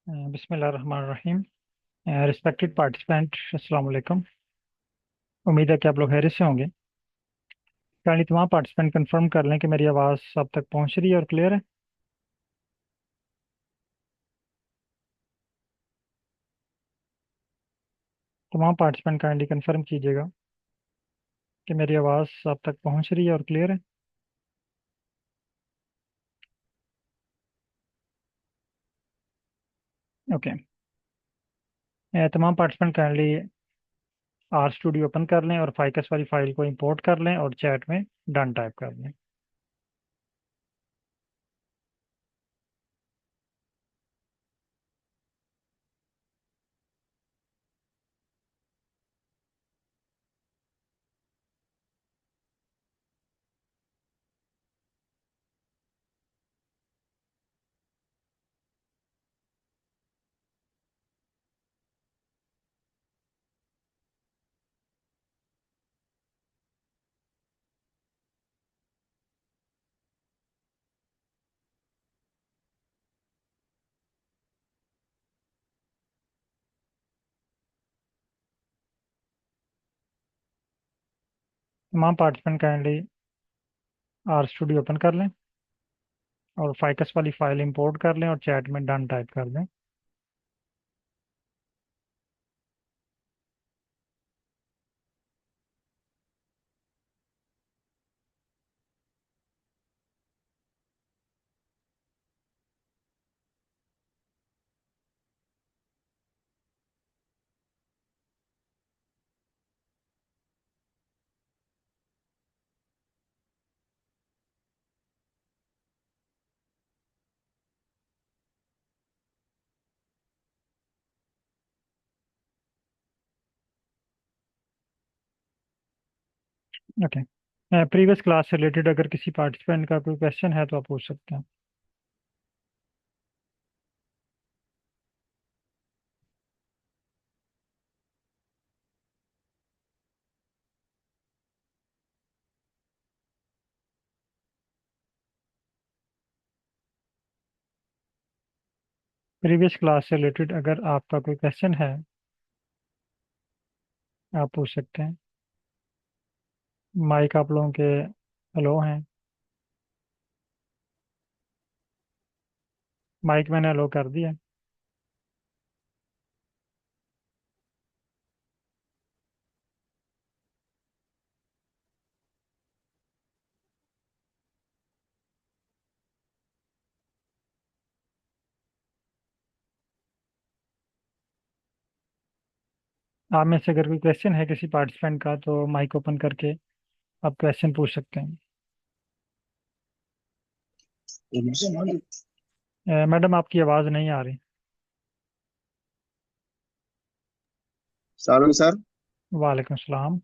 बिस्मिल्लाहिर्रहमानिर्रहीम। Respected participant, अस्सलाम वालेकुम। उम्मीद है कि आप लोग खैरियत से होंगे। काइंडली तमाम पार्टिसिपेंट कंफर्म कर लें कि मेरी आवाज़ सब तक पहुंच रही है और क्लियर है। तमाम पार्टिसिपेंट काइंडली कंफर्म कीजिएगा कि मेरी आवाज़ सब तक पहुंच रही है और क्लियर है। ओके। तमाम participant kindly R studio open कर लें और फाइकस वाली फाइल को इंपोर्ट कर लें और चैट में डन टाइप कर लें। तमाम participant kindly R studio open कर लें और फाइकस वाली फाइल इंपोर्ट कर लें और चैट में डन टाइप कर दें। ओके। प्रीवियस क्लास से रिलेटेड अगर किसी पार्टिसिपेंट का कोई क्वेश्चन है तो आप पूछ सकते हैं। प्रीवियस क्लास से रिलेटेड अगर आपका कोई क्वेश्चन है आप पूछ सकते हैं। माइक आप लोगों के हेलो हैं। माइक मैंने हेलो कर दिया। आप में से अगर कोई क्वेश्चन है किसी पार्टिसिपेंट का तो माइक ओपन करके आप क्वेश्चन पूछ सकते हैं। मैडम आपकी आवाज़ नहीं आ रही। सालम सर। वालेकुम सलाम।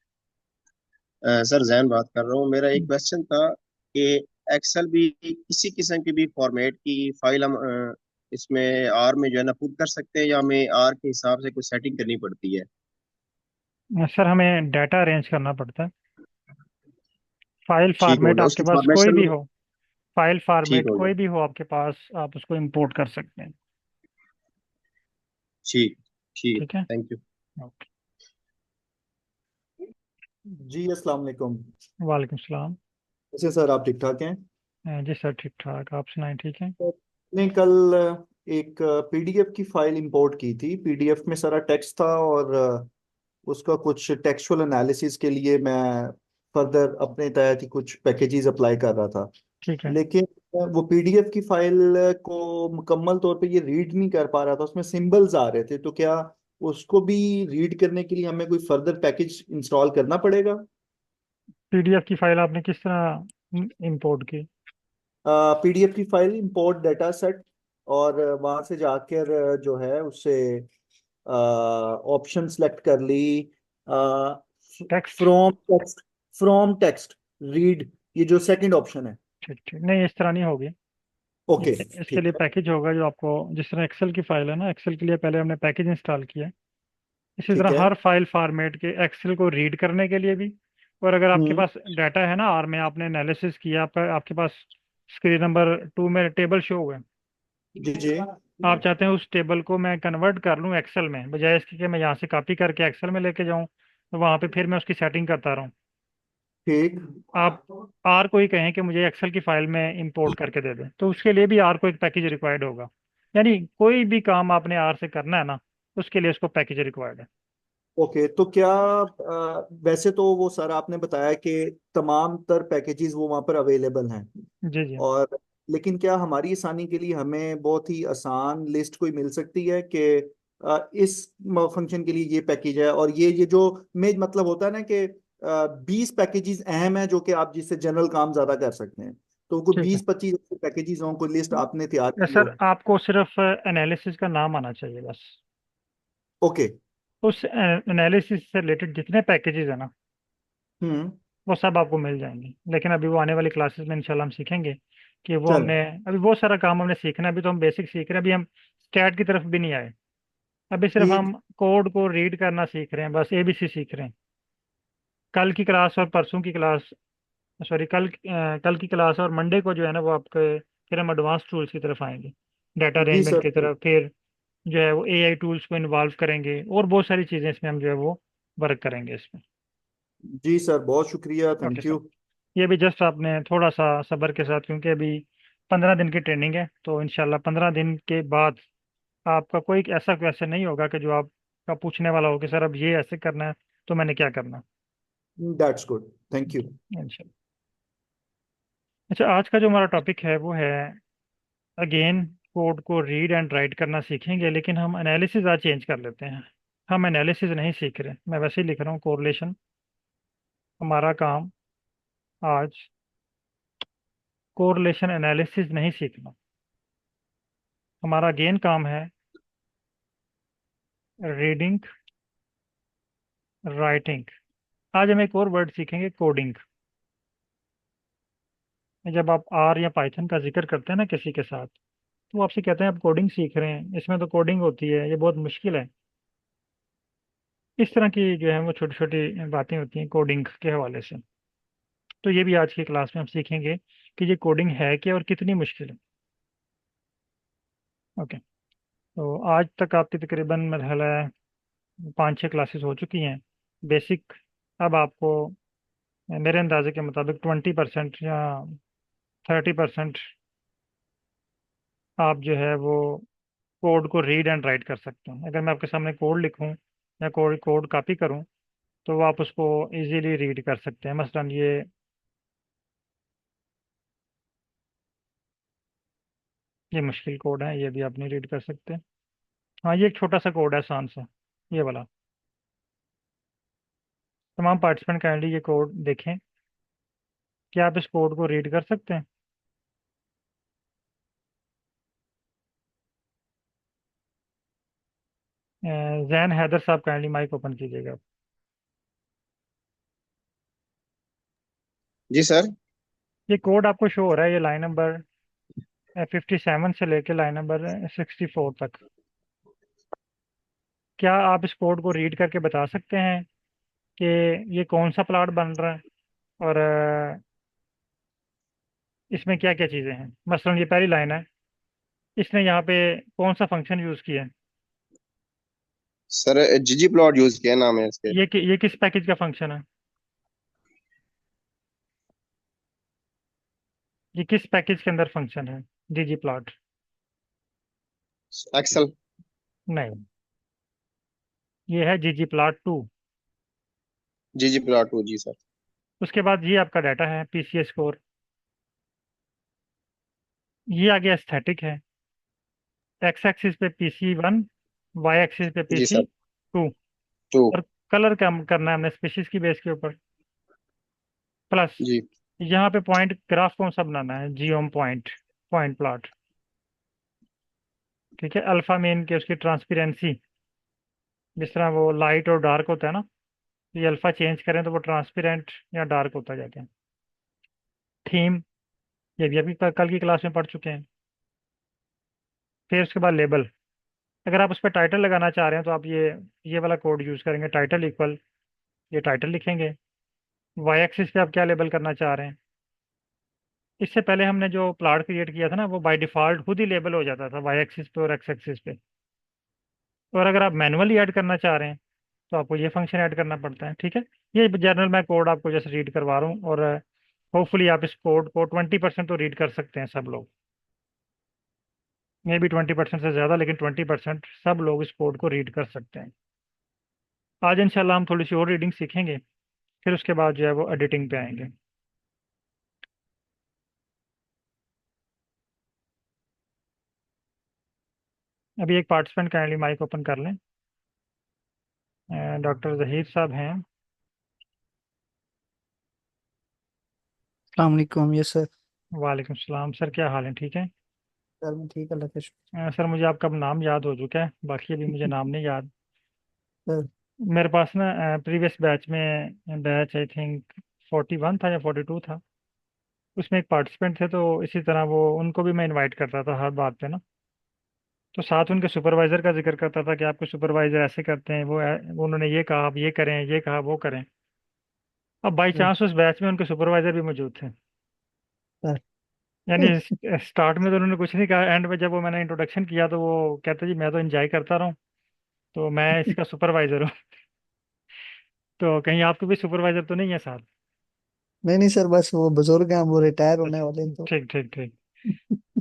सर जैन बात कर रहा हूँ। मेरा एक क्वेश्चन था कि एक्सेल भी किसी किस्म की भी फॉर्मेट की फाइल हम इसमें आर में जो है ना पुट कर सकते हैं या हमें आर के हिसाब से कुछ सेटिंग करनी पड़ती है? सर हमें डाटा अरेंज करना पड़ता है। फाइल ठीक हो फॉर्मेट गया, आपके उसकी पास कोई भी फॉर्मेशन। हो। फाइल ठीक फॉर्मेट हो कोई गया। भी हो आपके पास आप उसको इंपोर्ट कर सकते हैं। ठीक। ठीक। ठीक है। Thank you. ओके। जी अस्सलाम वालेकुम। वालेकुम सलाम। कैसे सर, आप ठीक ठाक हैं? जी सर ठीक ठाक, आप सुनाएं ठीक है। तो मैंने कल एक पीडीएफ की फाइल इंपोर्ट की थी। पीडीएफ में सारा टेक्स्ट था और उसका कुछ टेक्सचुअल एनालिसिस के लिए मैं फर्दर अपने तहत ही कुछ पैकेजेस अप्लाई कर रहा था। ठीक है। लेकिन वो पीडीएफ की फाइल को मुकम्मल तौर पे ये रीड नहीं कर पा रहा था, उसमें सिंबल्स आ रहे थे। तो क्या उसको भी रीड करने के लिए हमें कोई फर्दर पैकेज इंस्टॉल करना पड़ेगा? पीडीएफ की फाइल आपने किस तरह इंपोर्ट की? पीडीएफ की फाइल इंपोर्ट डाटा सेट, और वहां से जाकर जो है उससे ऑप्शन सेलेक्ट कर ली। Text. From text, from text read, ये जो सेकंड ऑप्शन है। ठीक ठीक, नहीं इस तरह नहीं होगी। ओके। इसके ठीक लिए है। पैकेज होगा जो आपको, जिस तरह एक्सेल की फाइल है ना, एक्सेल के लिए पहले हमने पैकेज इंस्टॉल किया है। इसी ठीक तरह है। हर फाइल फॉर्मेट के एक्सेल को रीड करने के लिए भी, और अगर आपके हम्म। पास डाटा है ना आर में आपने एनालिसिस किया, आपके पास स्क्रीन नंबर 2 में टेबल शो हुए, जी जी। आप चाहते हैं उस टेबल को मैं कन्वर्ट कर लूँ एक्सेल में, बजाय इसके कि मैं यहाँ से कॉपी करके एक्सेल में लेके जाऊँ, तो वहाँ पे फिर मैं उसकी सेटिंग करता रहूँ। ठीक। आप आर को ही कहें कि मुझे एक्सेल की फाइल में इंपोर्ट करके दे दें, तो उसके लिए भी आर को एक पैकेज रिक्वायर्ड होगा। यानी कोई भी काम आपने आर से करना है ना, उसके लिए उसको पैकेज रिक्वायर्ड है। ओके, तो क्या वैसे तो वो सर आपने बताया कि तमाम तर पैकेजेस वो वहाँ पर अवेलेबल हैं, जी जी। और लेकिन क्या हमारी आसानी के लिए हमें बहुत ही आसान लिस्ट कोई मिल सकती है कि इस फंक्शन के लिए ये पैकेज है, और ये जो में मतलब होता है ना कि 20 पैकेजेस अहम है जो कि आप जिससे जनरल काम ज्यादा कर सकते हैं, तो कोई ठीक है। 20-25 पैकेजेस हों, कोई लिस्ट आपने तैयार की सर हो। आपको सिर्फ एनालिसिस का नाम आना चाहिए बस। ओके। उस एनालिसिस से रिलेटेड जितने पैकेजेस है ना, हम्म। वो सब आपको मिल जाएंगे। लेकिन अभी वो आने वाली क्लासेस में इंशाल्लाह हम सीखेंगे कि वो चल। हमने अभी बहुत सारा काम हमने सीखना है। अभी तो हम बेसिक सीख रहे हैं, अभी हम स्टैट की तरफ भी नहीं आए। अभी सिर्फ ठीक। हम कोड को रीड करना सीख रहे हैं, बस एबीसी सीख रहे हैं। कल की क्लास और परसों की क्लास, सॉरी कल की क्लास और मंडे को जो है ना, वो आपके फिर हम एडवांस टूल्स की तरफ आएंगे, डाटा जी अरेंजमेंट सर। की तरफ। फिर जो है वो एआई टूल्स को इन्वॉल्व करेंगे, और बहुत सारी चीज़ें इसमें हम जो है वो वर्क करेंगे इसमें। जी सर, बहुत शुक्रिया, ओके थैंक सर। यू। ये भी जस्ट आपने थोड़ा सा सब्र के साथ, क्योंकि अभी 15 दिन की ट्रेनिंग है, तो इंशाल्लाह 15 दिन के बाद आपका कोई ऐसा क्वेश्चन नहीं होगा कि जो आपका पूछने वाला हो कि सर अब ये ऐसे करना है, तो मैंने क्या करना। That's good, thank you. इंशाल्लाह। अच्छा, आज का जो हमारा टॉपिक है वो है, अगेन, कोड को रीड एंड राइट करना सीखेंगे, लेकिन हम एनालिसिस आज चेंज कर लेते हैं। हम एनालिसिस नहीं सीख रहे, मैं वैसे ही लिख रहा हूँ कोरिलेशन। हमारा काम आज कोरिलेशन एनालिसिस नहीं सीखना। हमारा अगेन काम है रीडिंग, राइटिंग। आज हम एक और वर्ड सीखेंगे, कोडिंग। जब आप आर या पाइथन का जिक्र करते हैं ना किसी के साथ, तो वो आपसे कहते हैं आप कोडिंग सीख रहे हैं, इसमें तो कोडिंग होती है, ये बहुत मुश्किल है। इस तरह की जो है वो छोटी छोटी बातें होती हैं कोडिंग के हवाले से। तो ये भी आज की क्लास में हम सीखेंगे कि ये कोडिंग है क्या और कितनी मुश्किल है। ओके। तो आज तक आपकी तकरीबन मरहला 5-6 क्लासेस हो चुकी हैं, बेसिक। अब आपको मेरे अंदाजे के मुताबिक 20% या 30% आप जो है वो कोड को रीड एंड राइट कर सकते हैं। अगर मैं आपके सामने कोड लिखूं या कोड कोड कॉपी करूं, तो आप उसको इजीली रीड कर सकते हैं। मसलन ये मुश्किल कोड है, ये भी आप नहीं रीड कर सकते। हाँ, ये एक छोटा सा कोड है आसान सा, ये वाला। तमाम पार्टिसिपेंट काइंडली ये कोड देखें। क्या आप इस कोड को रीड कर सकते हैं? जैन हैदर साहब काइंडली माइक ओपन कीजिएगा। जी सर। ये कोड आपको शो हो रहा है, ये लाइन नंबर 57 से लेके लाइन नंबर 64 तक। क्या आप इस कोड को रीड करके बता सकते हैं कि ये कौन सा प्लॉट बन रहा है, और इसमें क्या क्या चीज़ें हैं? मसलन ये पहली लाइन है, इसने यहाँ पे कौन सा फंक्शन यूज़ किया है? सर जीजी प्लॉट यूज किया नाम है इसके। ये किस पैकेज का फंक्शन है? ये किस पैकेज के अंदर फंक्शन है? जी प्लॉट? एक्सेल। नहीं, ये है जी प्लॉट 2। जीजी प्लॉट टू, जी सर। उसके बाद ये आपका डाटा है, पीसीए स्कोर। ये आगे एस्थेटिक है, एक्स एक्सिस पे PC1, वाई एक्सिस पे जी सर। PC2। टू। और कलर कम करना है हमने स्पेशीज की बेस के ऊपर। प्लस जी। यहाँ पे पॉइंट ग्राफ कौन सा बनाना है? जियोम पॉइंट, पॉइंट प्लॉट। ठीक है। अल्फा मीन के उसकी ट्रांसपेरेंसी, जिस तरह वो लाइट और डार्क होता है ना, ये अल्फा चेंज करें तो वो ट्रांसपेरेंट या डार्क होता जाता है। थीम, ये भी अभी कल की क्लास में पढ़ चुके हैं। फिर उसके बाद लेबल। अगर आप उस पर टाइटल लगाना चाह रहे हैं, तो आप ये वाला कोड यूज करेंगे, टाइटल इक्वल, ये टाइटल लिखेंगे। वाई एक्सिस पे आप क्या लेबल करना चाह रहे हैं, इससे पहले हमने जो प्लॉट क्रिएट किया था ना, वो बाय डिफॉल्ट खुद ही लेबल हो जाता था वाई एक्सिस पे और एक्स एक्सिस पे। और अगर आप मैनुअली ऐड करना चाह रहे हैं तो आपको ये फंक्शन ऐड करना पड़ता है, ठीक है। ये जनरल मैं कोड आपको जैसे रीड करवा रहा हूँ, और होपफुली आप इस कोड को 20% तो रीड कर सकते हैं सब लोग। मे बी 20% से ज़्यादा, लेकिन 20% सब लोग इस कोड को रीड कर सकते हैं। आज इंशाल्लाह हम थोड़ी सी और रीडिंग सीखेंगे, फिर उसके बाद जो है वो एडिटिंग पे आएंगे। अभी एक पार्टिसिपेंट काइंडली माइक ओपन कर लें। डॉक्टर जहीर साहब हैं। अस्सलाम वालेकुम। Yes sir. वालेकुम सलाम सर, क्या हाल है? ठीक है। सर मैं ठीक, अल्लाह का शुक्र। सर मुझे आपका नाम याद हो चुका है, बाकी अभी मुझे नाम नहीं याद। सर मेरे पास ना प्रीवियस बैच में, बैच आई थिंक 41 था या 42 था, उसमें एक पार्टिसिपेंट थे, तो इसी तरह वो उनको भी मैं इनवाइट करता था हर बात पे ना। तो साथ उनके सुपरवाइजर का जिक्र करता था कि आपके सुपरवाइजर ऐसे करते हैं, वो उन्होंने ये कहा आप ये करें, ये कहा वो करें। अब बाई सर चांस उस बैच में उनके सुपरवाइजर भी मौजूद थे। सर यानी स्टार्ट में तो उन्होंने कुछ नहीं कहा, एंड में जब वो मैंने इंट्रोडक्शन किया तो वो कहते जी मैं तो एंजॉय करता रहा हूँ, तो मैं इसका सुपरवाइजर हूँ। तो कहीं आपके भी सुपरवाइजर तो नहीं है साथ? नहीं नहीं सर, बस वो बुजुर्ग हैं, वो रिटायर होने अच्छा, वाले हैं तो। ठीक ठीक ठीक।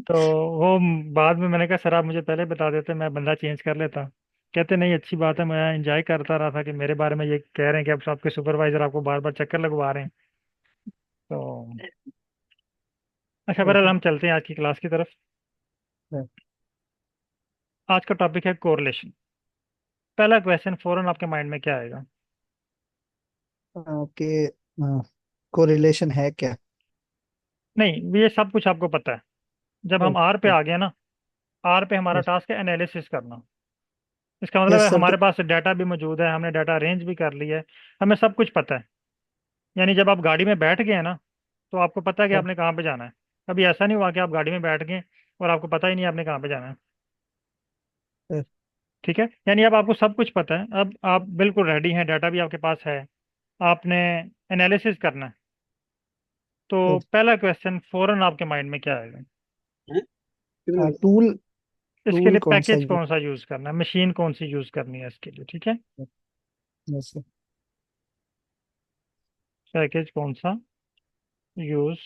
तो वो बाद में मैंने कहा सर आप मुझे पहले बता देते, मैं बंदा चेंज कर लेता। कहते नहीं, अच्छी बात है, मैं एंजॉय करता रहा था कि मेरे बारे में ये कह रहे हैं कि अब आपके सुपरवाइजर आपको बार बार चक्कर लगवा रहे हैं। तो अच्छा, बहरहाल सर हम चलते हैं आज की क्लास की तरफ। सर, आज का टॉपिक है कोरिलेशन। पहला क्वेश्चन फौरन आपके माइंड में क्या आएगा? आपके कोरिलेशन है क्या? नहीं, ये सब कुछ आपको पता है। जब हम सर आर पे सर आ गए ना, आर पे हमारा सर टास्क है एनालिसिस करना। इसका मतलब यस है सर। तो हमारे पास डाटा भी मौजूद है, हमने डाटा अरेंज भी कर लिया है, हमें सब कुछ पता है। यानी जब आप गाड़ी में बैठ गए हैं ना, तो आपको पता है कि सर आपने कहाँ पे जाना है। कभी ऐसा नहीं हुआ कि आप गाड़ी में बैठ गए और आपको पता ही नहीं आपने कहाँ पे जाना है? सर ठीक है, यानी अब आपको सब कुछ पता है, अब आप बिल्कुल रेडी हैं, डाटा भी आपके पास है, आपने एनालिसिस करना है। तो सर पहला क्वेश्चन फौरन आपके माइंड में क्या आएगा? टूल इसके टूल लिए कौन सा पैकेज यूज? कौन सा यूज करना है, मशीन कौन सी यूज करनी है इसके लिए, ठीक है। Yes sir. पैकेज कौन सा यूज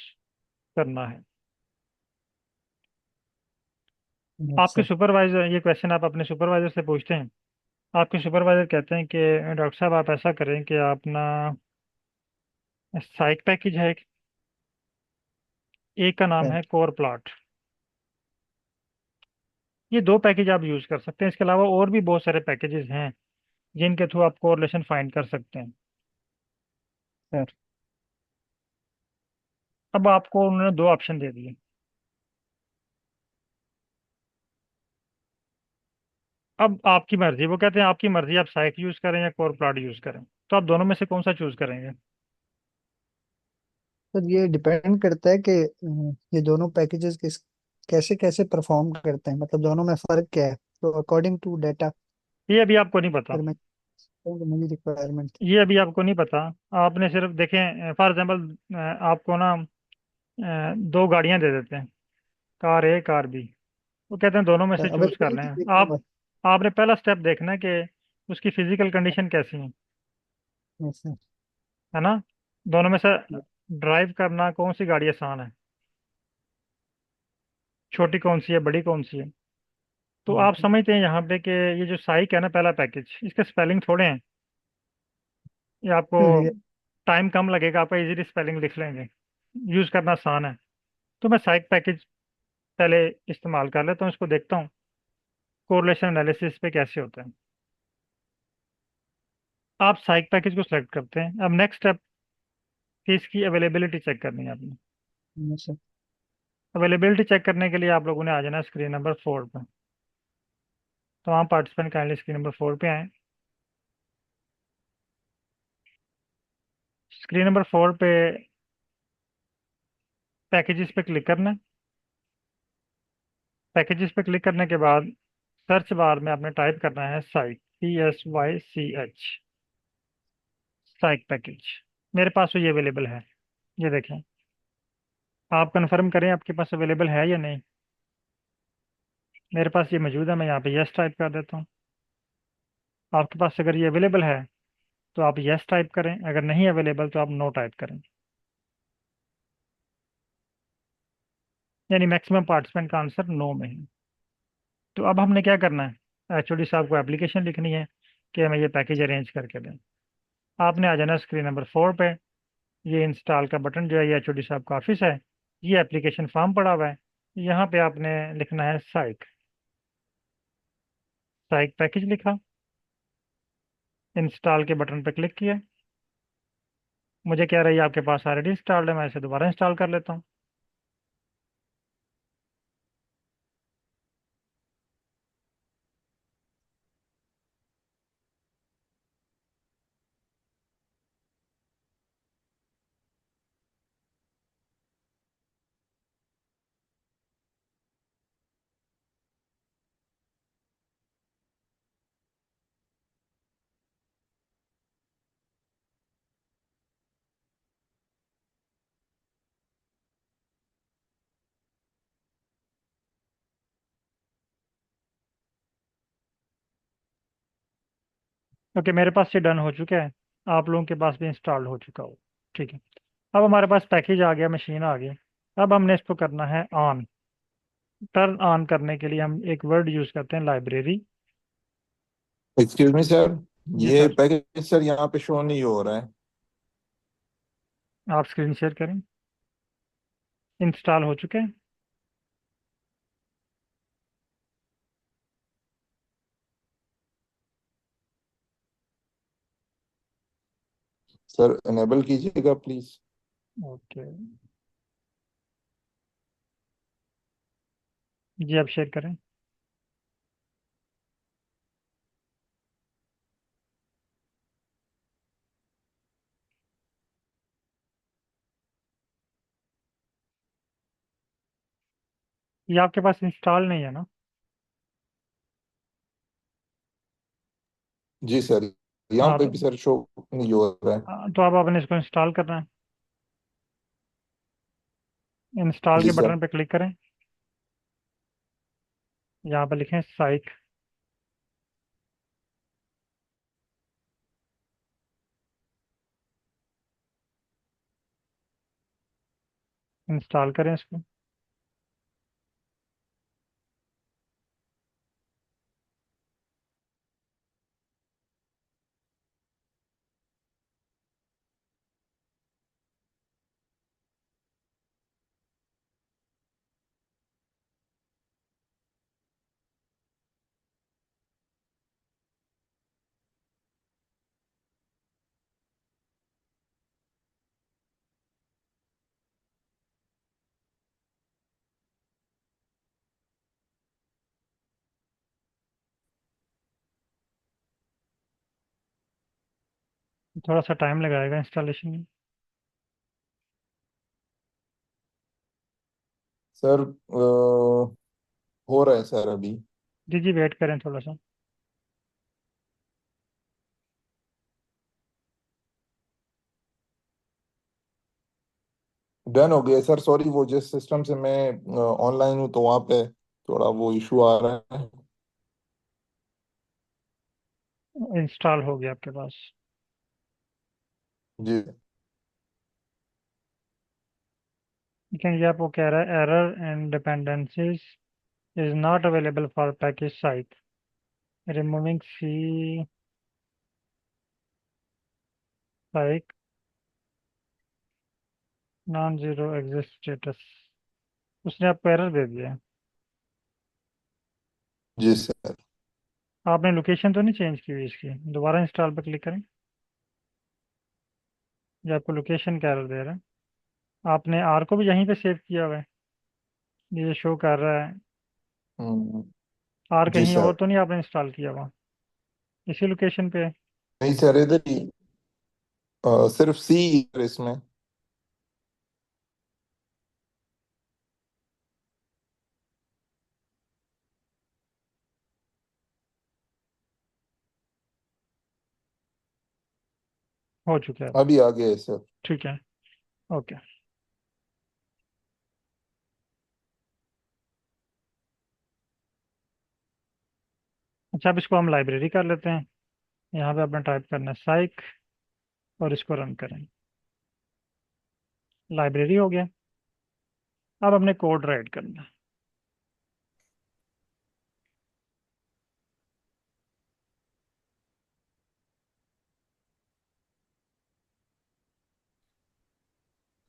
करना है? यस आपके सर। सुपरवाइजर, ये क्वेश्चन आप अपने सुपरवाइजर से पूछते हैं। आपके सुपरवाइजर कहते हैं कि डॉक्टर साहब आप ऐसा करें कि आप ना, साइक पैकेज है एक का नाम सर है कोर प्लॉट। ये दो पैकेज आप यूज कर सकते हैं, इसके अलावा और भी बहुत सारे पैकेजेस हैं जिनके थ्रू आप कोरिलेशन फाइंड कर सकते हैं। सर अब आपको उन्होंने दो ऑप्शन दे दिए। अब आपकी मर्जी, वो कहते हैं आपकी मर्जी, आप साइक यूज करें या कोर प्लॉट यूज करें, तो आप दोनों में से कौन सा चूज करेंगे? सर, ये डिपेंड करता है कि ये दोनों पैकेजेस किस कैसे कैसे परफॉर्म करते हैं, मतलब दोनों में फर्क क्या है। तो अकॉर्डिंग टू डाटा, ये अभी आपको नहीं पता। फिर मैं मेरी रिक्वायरमेंट। ये अभी आपको नहीं पता। आपने सिर्फ देखें, फॉर एग्जाम्पल आपको ना दो गाड़ियां दे देते हैं, कार ए कार बी। वो कहते हैं दोनों में से चूज कर लें। अवेलेबिलिटी देखूंगा। आपने पहला स्टेप देखना है कि उसकी फिजिकल कंडीशन कैसी है। Yes sir. है ना? दोनों में से ड्राइव करना कौन सी गाड़ी आसान है, छोटी कौन सी है, बड़ी कौन सी है? तो आप समझते हैं यहाँ पे कि ये जो साइक है ना, पहला पैकेज, इसके स्पेलिंग थोड़े हैं। ये आपको ये टाइम कम लगेगा, आपका इजीली स्पेलिंग लिख लेंगे, यूज करना आसान है। तो मैं साइक पैकेज पहले इस्तेमाल कर लेता हूँ, इसको देखता हूँ कोरिलेशन एनालिसिस पे कैसे होता है। आप साइक पैकेज को सेलेक्ट करते हैं। अब नेक्स्ट स्टेप कि इसकी अवेलेबिलिटी चेक करनी है आपने। Yes sir. अवेलेबिलिटी चेक करने के लिए आप लोगों ने आ जाना स्क्रीन नंबर 4 पे। तमाम पार्टिसिपेंट काइंडली स्क्रीन नंबर 4 पे आए। स्क्रीन नंबर 4 पे पैकेजेस पे क्लिक करना है। पैकेजेस पे क्लिक करने के बाद सर्च बार में आपने टाइप करना है साइक, PSYCH, साइक पैकेज। मेरे पास तो ये अवेलेबल है, ये देखें। आप कंफर्म करें आपके पास अवेलेबल है या नहीं। मेरे पास ये मौजूद है, मैं यहाँ पे यस टाइप कर देता हूँ। आपके पास अगर ये अवेलेबल है तो आप यस टाइप करें, अगर नहीं अवेलेबल तो आप नो टाइप करें। यानी मैक्सिमम पार्टिसिपेंट का आंसर नो में है। तो अब हमने क्या करना है, एचओडी साहब को एप्लीकेशन लिखनी है कि हमें ये पैकेज अरेंज करके दें। आपने आ जाना स्क्रीन नंबर 4 पे। ये इंस्टॉल का बटन जो है ये एचओडी साहब का ऑफिस है। ये एप्लीकेशन फॉर्म पड़ा हुआ है। यहाँ पे आपने लिखना है साइक। साइक पैकेज लिखा, इंस्टॉल के बटन पे क्लिक किया। मुझे कह रही है आपके पास ऑलरेडी इंस्टॉल्ड है, मैं इसे दोबारा इंस्टॉल कर लेता हूँ। ओके, मेरे पास ये डन हो चुका है। आप लोगों के पास भी इंस्टॉल्ड हो चुका हो। ठीक है। अब हमारे पास पैकेज आ गया, मशीन आ गई। अब हमने इसको करना है ऑन। टर्न ऑन करने के लिए हम एक वर्ड यूज करते हैं, लाइब्रेरी। एक्सक्यूज मी सर, जी ये सर। पैकेज सर यहाँ पे शो नहीं हो रहा है। आप स्क्रीन शेयर करें। इंस्टॉल हो चुके हैं। सर इनेबल कीजिएगा प्लीज। ओके जी, आप शेयर करें। ये आपके पास इंस्टॉल नहीं है ना। जी सर, यहाँ हाँ पे भी सर शो नहीं हो रहा है। तो अब आपने इसको इंस्टॉल करना है। इंस्टॉल जी के सर। बटन पे क्लिक करें। यहाँ पे लिखें साइक। इंस्टॉल करें इसको। थोड़ा सा टाइम लगाएगा इंस्टॉलेशन में। सर हो रहा है सर अभी। जी जी, वेट करें थोड़ा सा। डन हो गया सर। सॉरी, वो जिस सिस्टम से मैं ऑनलाइन हूँ तो वहाँ पे थोड़ा वो इशू आ रहा है। इंस्टॉल हो गया आपके पास। जी लेकिन ये आपको कह रहा है error and dependencies is not available for package site, removing C psych non zero exist status. उसने आपको एरर दे दिया है। जी सर। आपने लोकेशन तो नहीं चेंज की हुई इसकी। दोबारा इंस्टॉल पर क्लिक करें। ये आपको लोकेशन का एरर दे रहा है। आपने आर को भी यहीं पे सेव किया हुआ है, ये शो कर रहा है। हम्म, आर जी कहीं और सर। तो नहीं आपने इंस्टॉल किया हुआ, इसी लोकेशन पे है। नहीं सर, इधर ही सिर्फ सी इसमें। हो चुका है। अभी आ गया है सर। ठीक है। ओके। अच्छा, अब इसको हम लाइब्रेरी कर लेते हैं। यहाँ पे अपना टाइप करना है साइक और इसको रन करें। लाइब्रेरी हो गया। अब हमने कोड राइट करना है।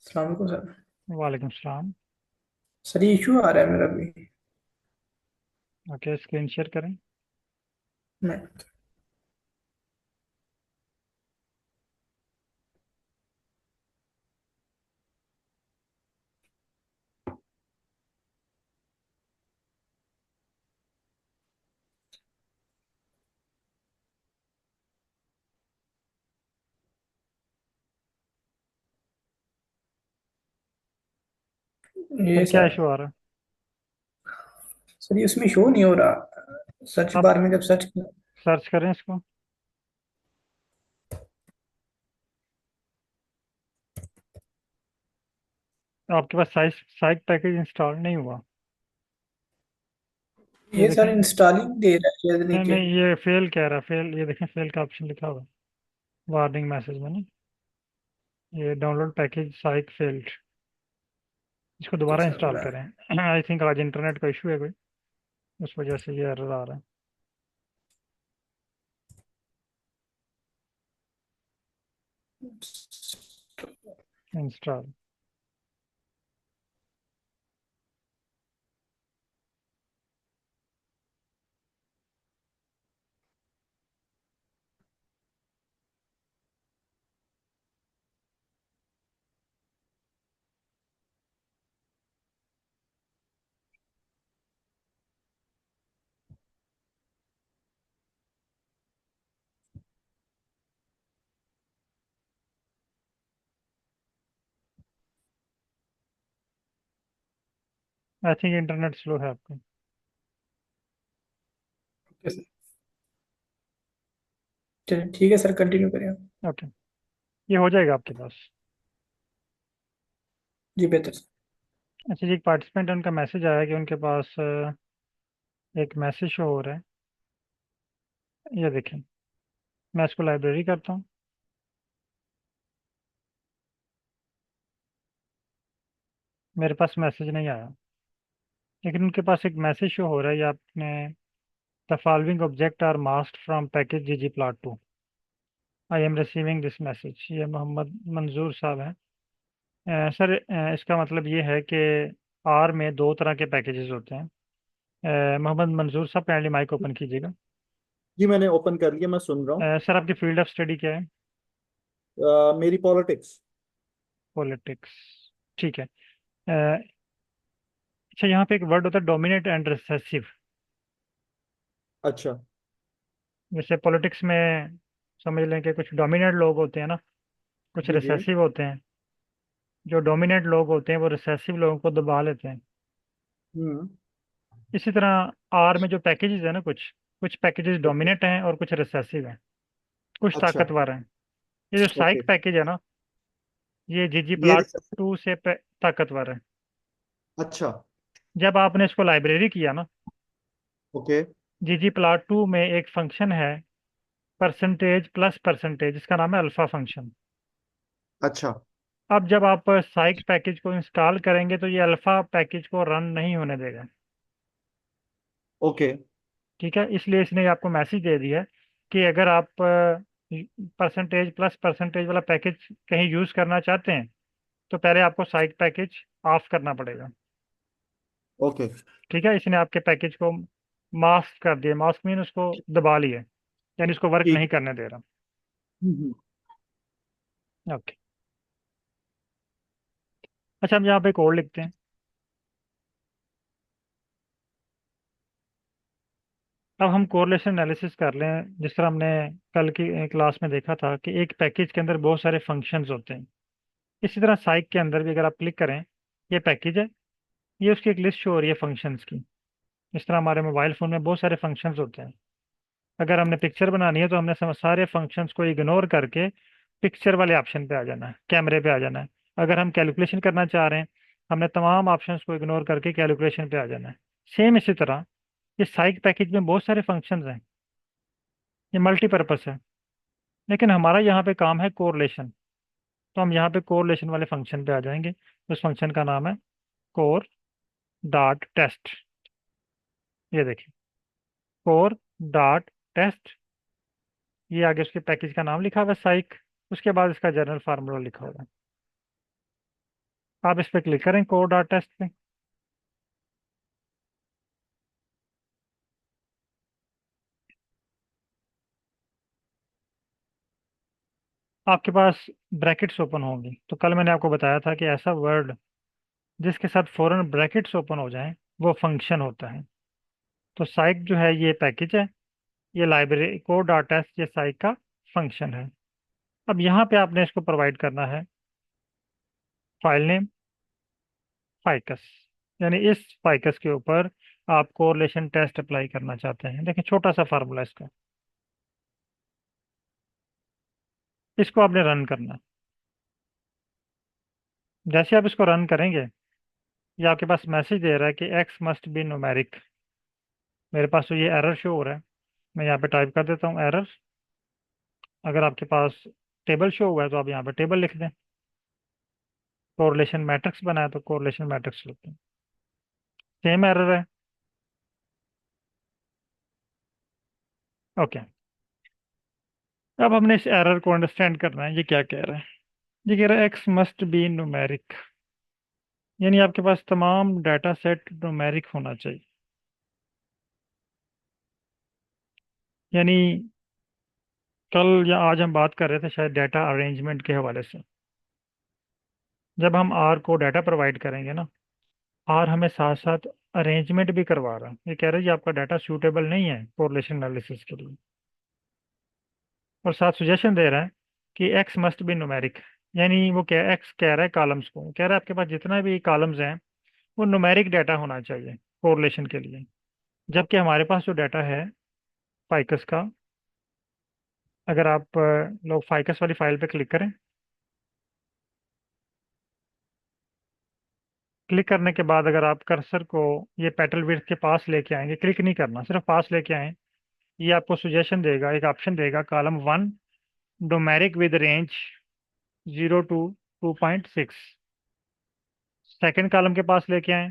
अस्सलाम वालेकुम सर। वालेकुम सलाम। सर ये इशू आ रहा है मेरा भी। ओके, स्क्रीन शेयर करें। मैं फिर ये क्या सर, इशू आ रहा है? सर ये उसमें शो नहीं हो रहा। सर्च आप बार में जब सर्च किया। सर्च करें इसको। तो आपके पास साइक पैकेज इंस्टॉल नहीं हुआ। ये ये सर देखें। इंस्टॉलिंग दे रहा है शायद नहीं नीचे। नहीं, ये फेल कह रहा है, फेल। ये देखें, फेल का ऑप्शन लिखा हुआ है वार्निंग मैसेज में ना। ये डाउनलोड पैकेज साइक फेल्ड। इसको ओके दोबारा सर, इंस्टॉल मैं करें। आई थिंक आज इंटरनेट का इशू है कोई, उस वजह से ये एरर आ रहा है। Install. I think internet slow है आपका। ओके सर, चलिए ठीक है सर, कंटिन्यू करें आप। ओके, ये हो जाएगा आपके पास। जी बेहतर सर। अच्छा जी, एक पार्टिसिपेंट है, उनका मैसेज आया कि उनके पास एक मैसेज शो हो रहा है। ये देखें। मैं इसको लाइब्रेरी करता हूँ। मेरे पास मैसेज नहीं आया, लेकिन उनके पास एक मैसेज शो हो रहा है। ये आपने the following object are masked from package ggplot2। I am receiving this message. ये मोहम्मद मंजूर साहब हैं। सर, इसका मतलब ये है कि आर में दो तरह के पैकेजेस होते हैं। मोहम्मद मंजूर साहब, पहले माइक ओपन कीजिएगा। जी मैंने ओपन कर लिया, मैं सुन रहा हूँ। सर, आपकी फील्ड ऑफ स्टडी क्या है? मेरी पॉलिटिक्स। पॉलिटिक्स। ठीक है। अच्छा, यहाँ पे एक वर्ड होता है डोमिनेट एंड रिसेसिव। अच्छा। जैसे पॉलिटिक्स में समझ लें कि कुछ डोमिनेट लोग होते हैं ना, कुछ जी जी। रिसेसिव होते हैं। जो डोमिनेट लोग होते हैं वो रिसेसिव लोगों को दबा लेते हैं। हम्म। इसी तरह आर में जो पैकेजेस है ना, कुछ कुछ पैकेजेस ओके। डोमिनेट हैं और कुछ रिसेसिव हैं, कुछ अच्छा। ताकतवर हैं। ये जो ओके। साइक पैकेज है ना, ये जीजी ये प्लाट टू से ताकतवर है। अच्छा। जब आपने इसको लाइब्रेरी किया ना, ओके। जीजी प्लाट टू में एक फंक्शन है परसेंटेज प्लस परसेंटेज, इसका नाम है अल्फा फंक्शन। अच्छा। अब जब आप साइक पैकेज को इंस्टॉल करेंगे तो ये अल्फा पैकेज को रन नहीं होने देगा। ओके। ठीक है, इसलिए इसने आपको मैसेज दे दिया है कि अगर आप परसेंटेज प्लस परसेंटेज वाला पैकेज कहीं यूज़ करना चाहते हैं तो पहले आपको साइक पैकेज ऑफ करना पड़ेगा। ओके। ठीक है, इसने आपके पैकेज को मास्क कर दिया। मास्क मीन उसको दबा लिया, यानी उसको वर्क ठीक। नहीं करने दे रहा। हम्म। ओके। अच्छा, हम यहाँ पे कोड लिखते हैं। अब हम कोरिलेशन एनालिसिस कर लें। जिस तरह हमने कल की क्लास में देखा था कि एक पैकेज के अंदर बहुत सारे फंक्शंस होते हैं, इसी तरह साइक के अंदर भी अगर आप क्लिक करें, ये पैकेज है, ये उसकी एक लिस्ट शो हो रही है फंक्शंस की। इस तरह हमारे मोबाइल फ़ोन में बहुत सारे फंक्शंस होते हैं। अगर हमने पिक्चर बनानी है तो हमने सारे फंक्शंस को इग्नोर करके पिक्चर वाले ऑप्शन पे आ जाना है, कैमरे पे आ जाना है। अगर हम कैलकुलेशन करना चाह रहे हैं, हमने तमाम ऑप्शंस को इग्नोर करके कैलकुलेशन पे आ जाना है। सेम इसी तरह इस साइक पैकेज में बहुत सारे फंक्शंस हैं। ये मल्टीपर्पस है, लेकिन हमारा यहाँ पे काम है कोरिलेशन। तो हम यहाँ पे कोरिलेशन वाले फंक्शन पे आ जाएंगे। उस फंक्शन का नाम है कोर डॉट टेस्ट। ये देखिए, कोर डॉट टेस्ट। ये आगे उसके पैकेज का नाम लिखा हुआ है साइक। उसके बाद इसका जनरल फार्मूला लिखा हुआ है। आप इस पे क्लिक करें कोर डॉट टेस्ट पे। आपके पास ब्रैकेट्स ओपन होंगी। तो कल मैंने आपको बताया था कि ऐसा वर्ड जिसके साथ फौरन ब्रैकेट्स ओपन हो जाएं वो फंक्शन होता है। तो साइक जो है ये पैकेज है, ये लाइब्रेरी कोर डॉट टेस्ट ये साइक का फंक्शन है। अब यहाँ पे आपने इसको प्रोवाइड करना है फाइल नेम फाइकस, यानी इस फाइकस के ऊपर आप कोरिलेशन टेस्ट अप्लाई करना चाहते हैं। देखिए छोटा सा फार्मूला इसका, इसको आपने रन करना है। जैसे आप इसको रन करेंगे, ये आपके पास मैसेज दे रहा है कि एक्स मस्ट बी न्यूमेरिक। मेरे पास तो ये एरर शो हो रहा है। मैं यहाँ पे टाइप कर देता हूँ एरर। अगर आपके पास टेबल शो हुआ है तो आप यहाँ पे टेबल लिख दें। कोरिलेशन मैट्रिक्स बनाया तो कोरिलेशन मैट्रिक्स लिख दें। सेम एरर है। ओके, अब हमने इस एरर को अंडरस्टैंड करना है। ये क्या कह रहा है? ये कह रहा है एक्स मस्ट बी न्यूमेरिक, यानी आपके पास तमाम डाटा सेट न्यूमेरिक होना चाहिए। यानी कल या आज हम बात कर रहे थे शायद डाटा अरेंजमेंट के हवाले से। जब हम आर को डाटा प्रोवाइड करेंगे ना, आर हमें साथ साथ अरेंजमेंट भी करवा रहा है। ये कह रहा है कि आपका डाटा सूटेबल नहीं है कोरिलेशन एनालिसिस के लिए, और साथ सजेशन दे रहा है कि एक्स मस्ट बी न्यूमेरिक। यानी वो क्या, एक्स कह रहा है कॉलम्स को, कह रहा है आपके पास जितना भी कॉलम्स हैं वो न्यूमेरिक डाटा होना चाहिए कोरिलेशन के लिए। जबकि हमारे पास जो डाटा है फाइकस का, अगर आप लोग फाइकस वाली फाइल पे क्लिक करें, क्लिक करने के बाद अगर आप कर्सर को ये पेटल विड्थ के पास लेके आएंगे, क्लिक नहीं करना, सिर्फ पास लेके आए, ये आपको सुजेशन देगा, एक ऑप्शन देगा column 1 numeric with range 0 to 2.6। Second column के पास लेके आए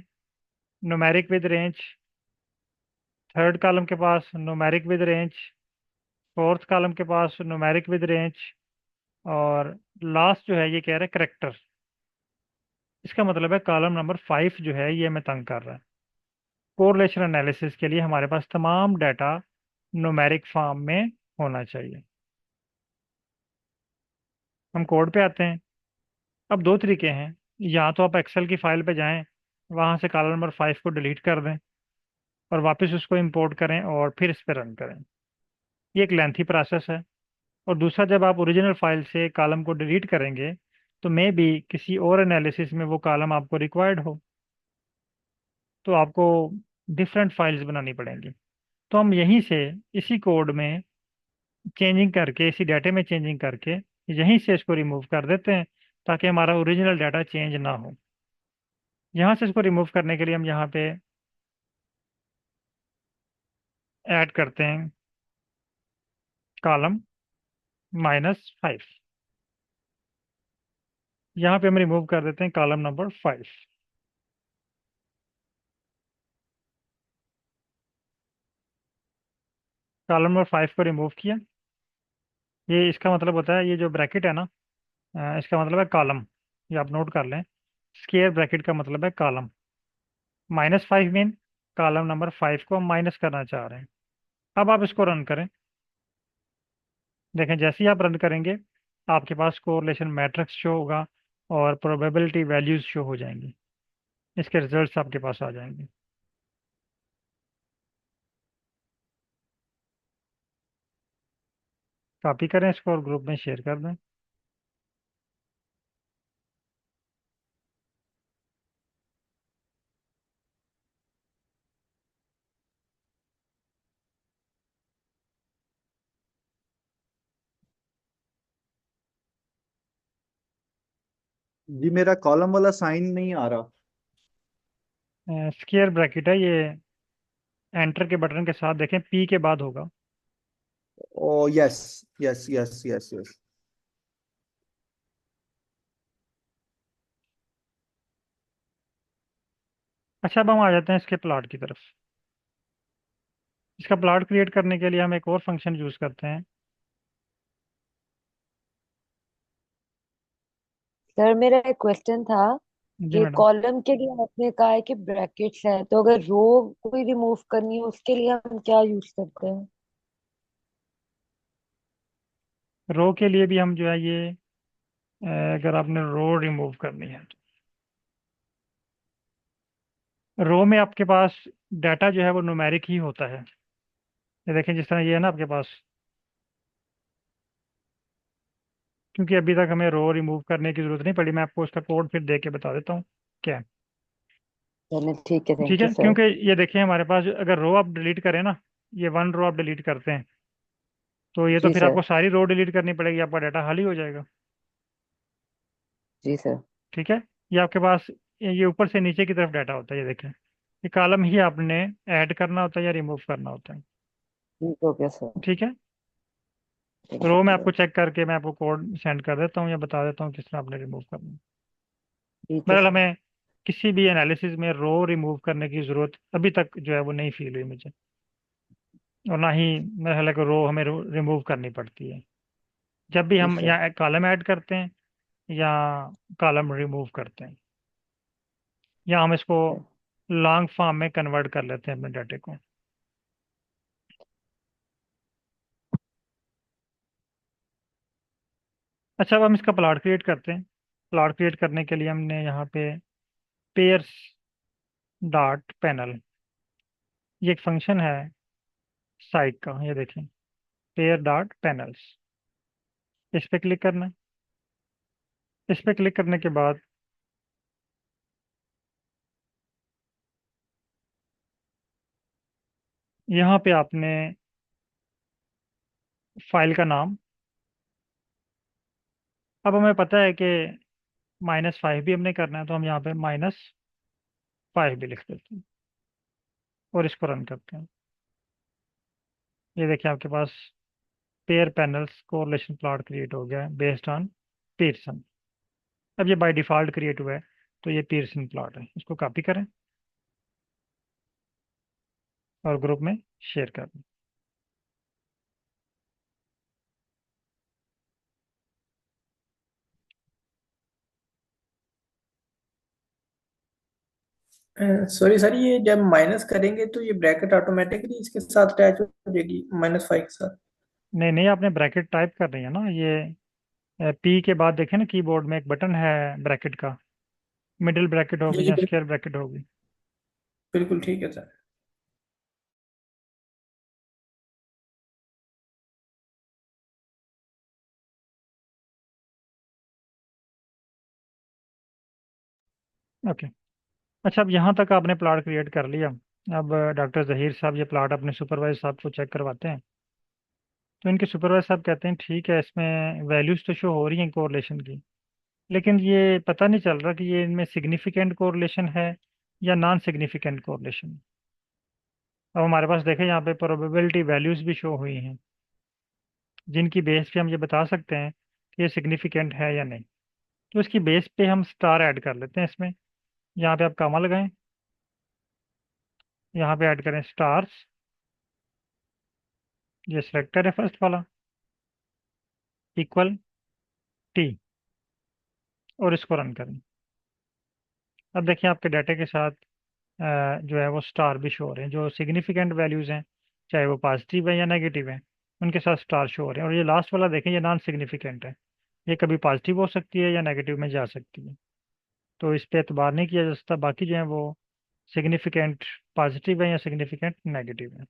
numeric with range, third column के पास numeric with range, fourth column के पास न्यूमेरिक विद रेंज, और लास्ट जो है ये कह रहा है करेक्टर। इसका मतलब है कॉलम नंबर 5 जो है ये हमें तंग कर रहा है। कोरिलेशन एनालिसिस के लिए हमारे पास तमाम डाटा न्यूमेरिक फॉर्म में होना चाहिए। हम कोड पे आते हैं। अब दो तरीके हैं, या तो आप एक्सेल की फाइल पे जाएं, वहां से कॉलम नंबर 5 को डिलीट कर दें और वापस उसको इंपोर्ट करें और फिर इस पे रन करें। ये एक लेंथी प्रोसेस है। और दूसरा, जब आप ओरिजिनल फाइल से कॉलम को डिलीट करेंगे तो मे बी किसी और एनालिसिस में वो कॉलम आपको रिक्वायर्ड हो, तो आपको डिफरेंट फाइल्स बनानी पड़ेंगी। तो हम यहीं से इसी कोड में चेंजिंग करके, इसी डाटे में चेंजिंग करके यहीं से इसको रिमूव कर देते हैं, ताकि हमारा ओरिजिनल डाटा चेंज ना हो। यहाँ से इसको रिमूव करने के लिए हम यहाँ पे ऐड करते हैं कॉलम -5। यहाँ पे हम रिमूव कर देते हैं कॉलम नंबर 5। कॉलम नंबर 5 को रिमूव किया। ये इसका मतलब होता है, ये जो ब्रैकेट है ना, इसका मतलब है कॉलम। ये आप नोट कर लें, स्क्वायर ब्रैकेट का मतलब है कॉलम। -5 मीन कॉलम नंबर 5 को हम माइनस करना चाह रहे हैं। अब आप इसको रन करें। देखें जैसे ही आप रन करेंगे आपके पास कोरिलेशन मैट्रिक्स शो होगा और प्रोबेबिलिटी वैल्यूज शो हो जाएंगी। इसके रिजल्ट्स आपके पास आ जाएंगे। कॉपी करें इसको और ग्रुप में शेयर कर दें। जी मेरा कॉलम वाला साइन नहीं आ रहा। स्क्वायर ब्रैकेट है ये, एंटर के बटन के साथ देखें पी के बाद होगा। ओ yes, yes yes yes yes. अच्छा, अब हम आ जाते हैं इसके प्लॉट की तरफ। इसका प्लॉट क्रिएट करने के लिए हम एक और फंक्शन यूज करते हैं। सर मेरा एक क्वेश्चन था जी कि मैडम। कॉलम के लिए आपने कहा है कि ब्रैकेट्स है, तो अगर रो कोई रिमूव करनी है उसके लिए हम क्या यूज करते हैं? रो के लिए भी हम जो है ये अगर आपने रो रिमूव करनी है तो रो में आपके पास डाटा जो है वो न्यूमेरिक ही होता है। ये देखें, जिस तरह ये है ना आपके पास, क्योंकि अभी तक हमें रो रिमूव करने की जरूरत नहीं पड़ी। मैं आपको उसका कोड फिर दे के बता देता हूँ क्या है। चलिए ठीक है, ठीक थैंक यू है, सर। क्योंकि ये देखिए हमारे पास अगर रो आप डिलीट करें ना, ये वन रो आप डिलीट करते हैं तो ये तो जी फिर सर। आपको सारी रो डिलीट करनी पड़ेगी, आपका डाटा खाली हो जाएगा। जी सर। ठीक है। ये आपके पास ये ऊपर से नीचे की तरफ डाटा होता है, ये देखें। ये कॉलम ही आपने ऐड करना होता है या रिमूव करना होता है। ठीक हो गया सर। ठीक है। थैंक रो यू में सर। आपको चेक करके मैं आपको कोड सेंड कर देता हूँ या बता देता हूँ किस तरह आपने रिमूव करना है। ठीक है बहरहाल सर। हमें किसी भी एनालिसिस में रो रिमूव करने की जरूरत अभी तक जो है वो नहीं फील हुई मुझे, और ना ही मेरे ख्याल है कि रो हमें रिमूव करनी पड़ती है जब भी जी हम सर। या कॉलम ऐड करते हैं या कॉलम रिमूव करते हैं, या हम इसको लॉन्ग फॉर्म में कन्वर्ट कर लेते हैं अपने डाटे को। अच्छा, अब हम इसका प्लॉट क्रिएट करते हैं। प्लॉट क्रिएट करने के लिए हमने यहाँ पे पेयर्स डॉट पैनल, ये एक फंक्शन है साइट का, ये देखें, पेयर डॉट पैनल्स। इस पे क्लिक करना है। इस पे क्लिक करने के बाद यहाँ पे आपने फाइल का नाम, अब हमें पता है कि -5 भी हमने करना है, तो हम यहाँ पे -5 भी लिख देते हैं और इसको रन करते हैं। ये देखिए आपके पास pair panels correlation plot create हो गया है बेस्ड ऑन पीयरसन। अब ये बाय डिफॉल्ट क्रिएट हुआ है, तो ये पीयरसन प्लॉट है। इसको कॉपी करें और ग्रुप में शेयर कर दें। सॉरी सर, ये जब माइनस करेंगे तो ये ब्रैकेट ऑटोमेटिकली इसके साथ अटैच हो जाएगी -5 के साथ? नहीं नहीं, आपने ब्रैकेट टाइप कर रही है ना, ये पी के बाद देखें ना कीबोर्ड में एक बटन है ब्रैकेट का, मिडिल ब्रैकेट जी होगी जी, या स्क्वायर ब्रैकेट होगी। बिल्कुल ठीक है सर। ओके। अच्छा, अब यहाँ तक आपने प्लॉट क्रिएट कर लिया। अब डॉक्टर जहीर साहब ये प्लॉट अपने सुपरवाइजर साहब को चेक करवाते हैं। तो इनके सुपरवाइजर साहब कहते हैं ठीक है, इसमें वैल्यूज तो शो हो रही हैं कोरिलेशन की, लेकिन ये पता नहीं चल रहा कि ये इनमें सिग्निफिकेंट कोरिलेशन है या नॉन सिग्निफिकेंट कोरिलेशन। अब हमारे पास देखें यहाँ पे प्रोबेबिलिटी वैल्यूज भी शो हुई हैं, जिनकी बेस पे हम ये बता सकते हैं कि ये सिग्निफिकेंट है या नहीं। तो इसकी बेस पे हम स्टार ऐड कर लेते हैं इसमें। यहाँ पे आप कामा लगाएं, यहाँ पे ऐड करें स्टार्स, ये सिलेक्टर है फर्स्ट वाला, इक्वल टी, और इसको रन करें। अब देखिए आपके डाटे के साथ जो है वो स्टार भी शो हो रहे हैं, जो सिग्निफिकेंट वैल्यूज हैं, चाहे वो पॉजिटिव है या नेगेटिव है, उनके साथ स्टार शो हो रहे हैं। और ये लास्ट वाला देखें, ये नॉन सिग्निफिकेंट है, ये कभी पॉजिटिव हो सकती है या नेगेटिव में जा सकती है, तो इस पे एतबार नहीं किया जा सकता। बाकी जो है वो सिग्निफिकेंट पॉजिटिव है या सिग्निफिकेंट नेगेटिव है।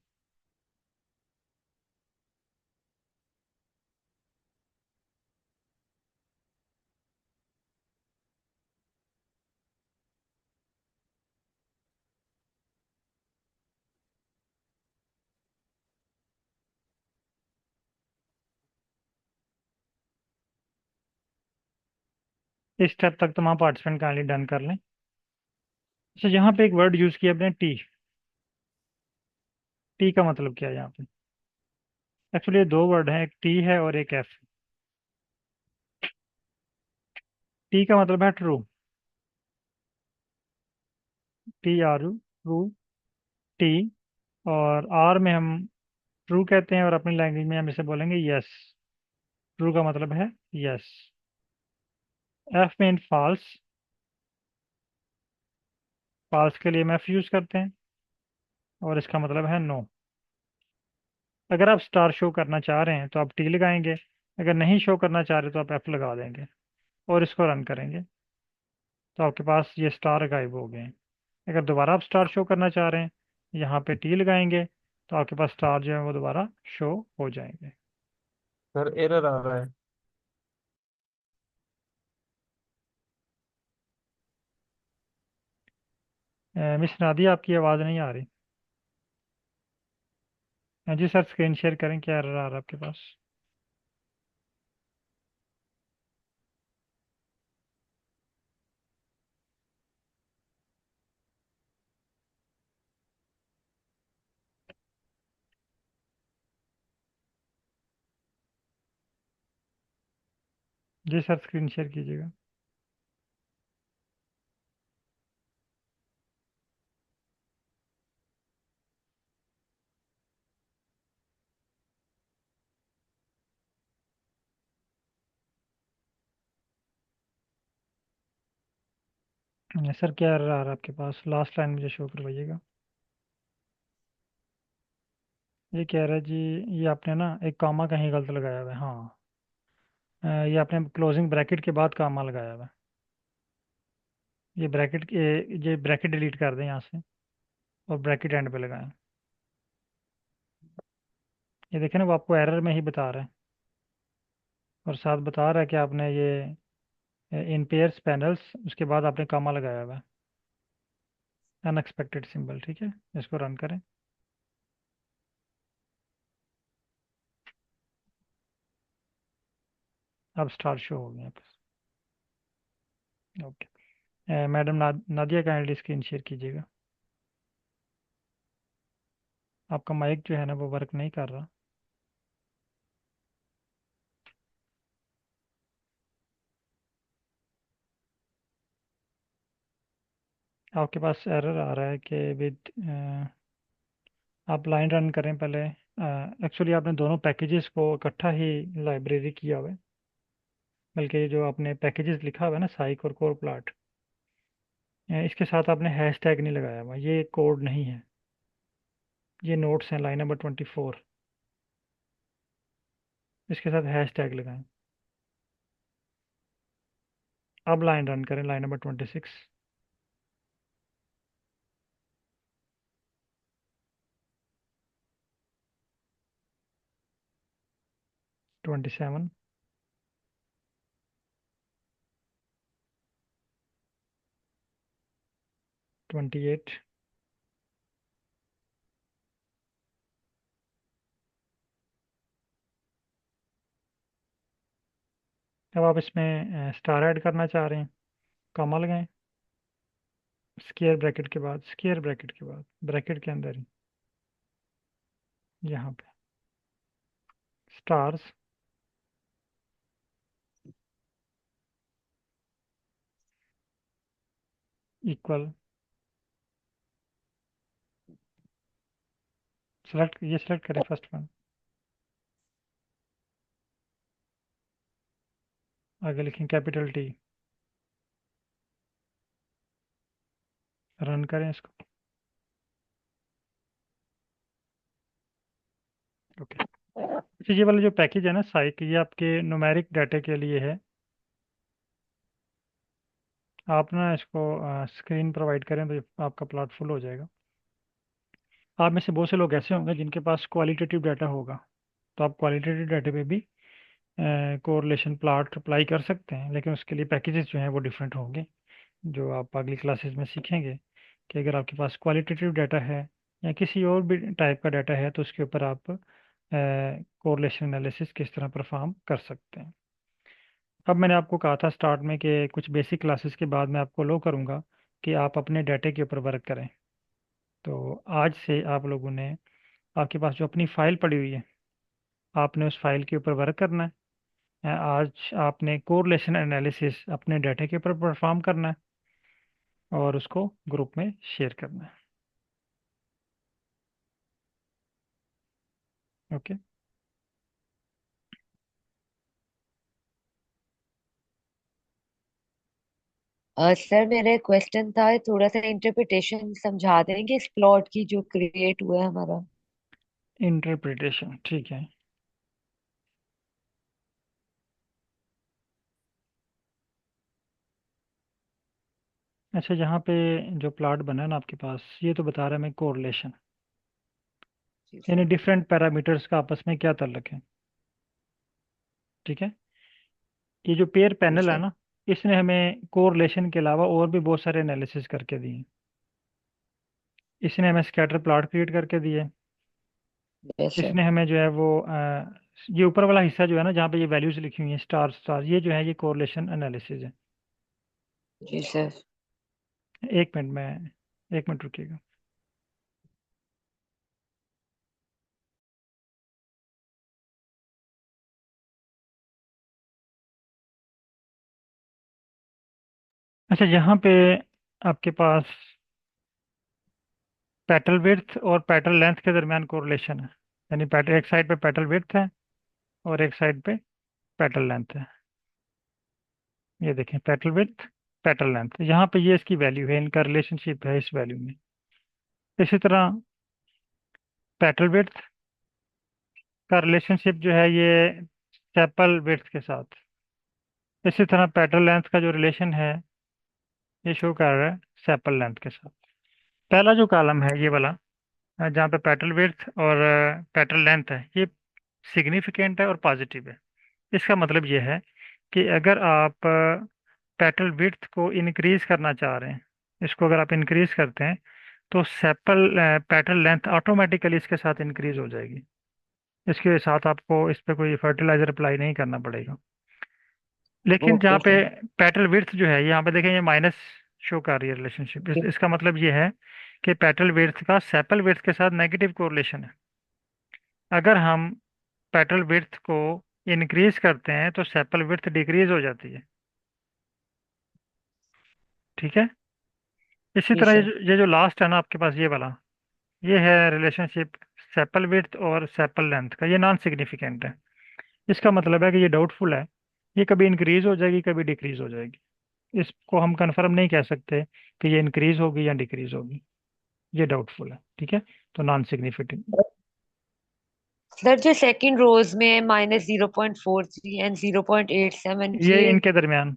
इस स्टेप तक तमाम पार्टिसिपेंट काइंडली डन कर लें। अच्छा, यहाँ पे एक वर्ड यूज़ किया आपने, टी। टी का मतलब क्या है यहाँ पे? एक्चुअली दो वर्ड हैं, एक टी है और एक एफ। टी का मतलब है true, T R you, true, T. और आर में हम ट्रू कहते हैं, और अपनी लैंग्वेज में हम इसे बोलेंगे यस। ट्रू का मतलब है यस। एफ में फॉल्स, फॉल्स के लिए हम एफ यूज करते हैं, और इसका मतलब है नो। अगर आप स्टार शो करना चाह रहे हैं तो आप टी लगाएंगे, अगर नहीं शो करना चाह रहे तो आप एफ लगा देंगे और इसको रन करेंगे, तो आपके पास ये स्टार गायब हो गए हैं। अगर दोबारा आप स्टार शो करना चाह रहे हैं, यहाँ पे टी लगाएंगे, तो आपके पास स्टार जो है वो दोबारा शो हो जाएंगे। सर एरर आ रहा है। मिस नादिया, आपकी आवाज़ नहीं आ रही। जी सर, स्क्रीन शेयर करें, क्या एरर आ रहा है आपके पास? जी सर, स्क्रीन शेयर कीजिएगा। सर, क्या एरर आ रहा है आपके पास? लास्ट लाइन मुझे शो करवाइएगा। ये कह रहा है जी, ये आपने ना एक कॉमा कहीं गलत लगाया हुआ है। हाँ, ये आपने क्लोजिंग ब्रैकेट के बाद कॉमा लगाया हुआ है। ये ब्रैकेट डिलीट कर दें यहाँ से, और ब्रैकेट एंड पे लगाएं। ये देखें ना, वो आपको एरर में ही बता रहा है, और साथ बता रहा है कि आपने ये इन पेयर्स पैनल्स, उसके बाद आपने कॉमा लगाया हुआ है। अनएक्सपेक्टेड सिंबल, ठीक है। इसको रन करें। अब स्टार शो हो गया। Okay madam Nadia, kindly screen share कीजिएगा। आपका माइक जो है ना वो वर्क नहीं कर रहा। आपके पास एरर आ रहा है कि विद, आप लाइन रन करें पहले। एक्चुअली आपने दोनों पैकेजेस को इकट्ठा ही लाइब्रेरी किया हुआ है, बल्कि जो आपने पैकेजेस लिखा हुआ है ना, साइक और कोर प्लाट, इसके साथ आपने हैश टैग नहीं लगाया हुआ। ये कोड नहीं है, ये नोट्स हैं, लाइन नंबर 24। इसके साथ हैश टैग लगाएं। अब लाइन रन करें, लाइन नंबर 26, 27, 28। अब आप इसमें स्टार ऐड करना चाह रहे हैं, कॉमा लगाएं, स्क्वायर ब्रैकेट के बाद, स्क्वायर ब्रैकेट के बाद, ब्रैकेट के अंदर ही यहाँ पे स्टार्स इक्वल, सेलेक्ट करें फर्स्ट वन। आगे लिखें कैपिटल टी, रन करें इसको। ओके, अच्छा, ये वाला जो पैकेज है ना साइक, ये आपके न्यूमेरिक डाटा के लिए है। आप ना इसको स्क्रीन प्रोवाइड करें तो आपका प्लॉट फुल हो जाएगा। आप में से बहुत से लोग ऐसे होंगे जिनके पास क्वालिटेटिव डाटा होगा, तो आप क्वालिटेटिव डाटा पे भी कोरिलेशन प्लॉट अप्लाई कर सकते हैं, लेकिन उसके लिए पैकेजेस जो हैं वो डिफरेंट होंगे, जो आप अगली क्लासेस में सीखेंगे। कि अगर आपके पास क्वालिटेटिव डाटा है या किसी और भी टाइप का डाटा है, तो उसके ऊपर आप कोरिलेशन एनालिसिस किस तरह परफॉर्म कर सकते हैं। अब मैंने आपको कहा था स्टार्ट में कि कुछ बेसिक क्लासेस के बाद मैं आपको लो करूँगा कि आप अपने डाटे के ऊपर वर्क करें। तो आज से आप लोगों ने, आपके पास जो अपनी फाइल पड़ी हुई है, आपने उस फाइल के ऊपर वर्क करना है। आज आपने कोरिलेशन एनालिसिस अपने डाटा के ऊपर परफॉर्म करना है और उसको ग्रुप में शेयर करना है। ओके। सर मेरा क्वेश्चन था, थोड़ा सा इंटरप्रिटेशन समझा देंगे इस प्लॉट की जो क्रिएट हुआ है हमारा। इंटरप्रिटेशन, ठीक है। अच्छा, यहाँ पे जो प्लॉट बना है ना आपके पास, ये तो बता रहा है मैं कोरिलेशन, जी यानी सर। डिफरेंट पैरामीटर्स का आपस में क्या ताल्लुक है। ठीक है। ये जो पेयर जी पैनल है सर। ना, इसने हमें कोरिलेशन के अलावा और भी बहुत सारे एनालिसिस करके दिए। इसने हमें स्कैटर प्लॉट क्रिएट करके दिए। Yes sir. इसने हमें जो है वो ये ऊपर वाला हिस्सा जो है ना, जहाँ पे ये वैल्यूज लिखी हुई हैं स्टार स्टार, ये जो है ये कोरिलेशन एनालिसिस है। जी सर। एक मिनट में, एक मिनट रुकिएगा। अच्छा, यहाँ पे आपके पास पेटल विड्थ और पेटल लेंथ के दरमियान कोरिलेशन है। यानी पेटल, एक साइड पे पेटल विड्थ है और एक साइड पे पेटल लेंथ है। ये देखें, पेटल विड्थ, पेटल लेंथ, यहाँ पे ये इसकी वैल्यू है, इनका रिलेशनशिप है इस वैल्यू में। इसी तरह पेटल विड्थ का रिलेशनशिप जो है ये सेपल विड्थ के साथ। इसी तरह पेटल लेंथ का जो रिलेशन है ये शो कर रहा है सेपल लेंथ के साथ। पहला जो कॉलम है ये वाला, जहाँ पे पेटल विड्थ और पेटल लेंथ है, ये सिग्निफिकेंट है और पॉजिटिव है। इसका मतलब ये है कि अगर आप पेटल विड्थ को इंक्रीज करना चाह रहे हैं, इसको अगर आप इंक्रीज करते हैं तो सेपल पेटल लेंथ ऑटोमेटिकली इसके साथ इंक्रीज हो जाएगी। इसके साथ आपको इस पे कोई फर्टिलाइजर अप्लाई नहीं करना पड़ेगा। लेकिन जहाँ ओके पे सर। पेटल विड्थ जो है, यहाँ पे देखें ये माइनस शो कर रही है रिलेशनशिप। इसका मतलब ये है कि पेटल विड्थ का सेपल विड्थ के साथ नेगेटिव कोरिलेशन है। अगर हम पेटल विड्थ को इंक्रीज करते हैं तो सेपल विड्थ डिक्रीज हो जाती है। ठीक है। इसी जी तरह सर। ये जो लास्ट है ना आपके पास, ये वाला, ये है रिलेशनशिप सेपल विड्थ और सेपल लेंथ का। ये नॉन सिग्निफिकेंट है। इसका मतलब है कि ये डाउटफुल है, ये कभी इंक्रीज हो जाएगी कभी डिक्रीज हो जाएगी। इसको हम कंफर्म नहीं कह सकते कि ये इंक्रीज होगी या डिक्रीज होगी। ये डाउटफुल है। ठीक है। तो नॉन सिग्निफिकेंट। सर जो सेकंड रोज में -0.43 एंड 0.87, ये ये इनके दरमियान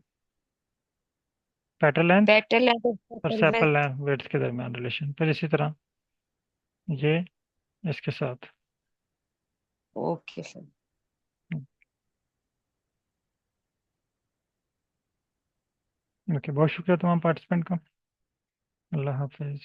पेटल लेंथ पेटल लेंथ और और सेपल लेंथ। विड्थ के दरमियान रिलेशन। फिर इसी तरह ये इसके साथ। Okay sir. ओके, बहुत शुक्रिया तमाम पार्टिसिपेंट का। अल्लाह हाफिज।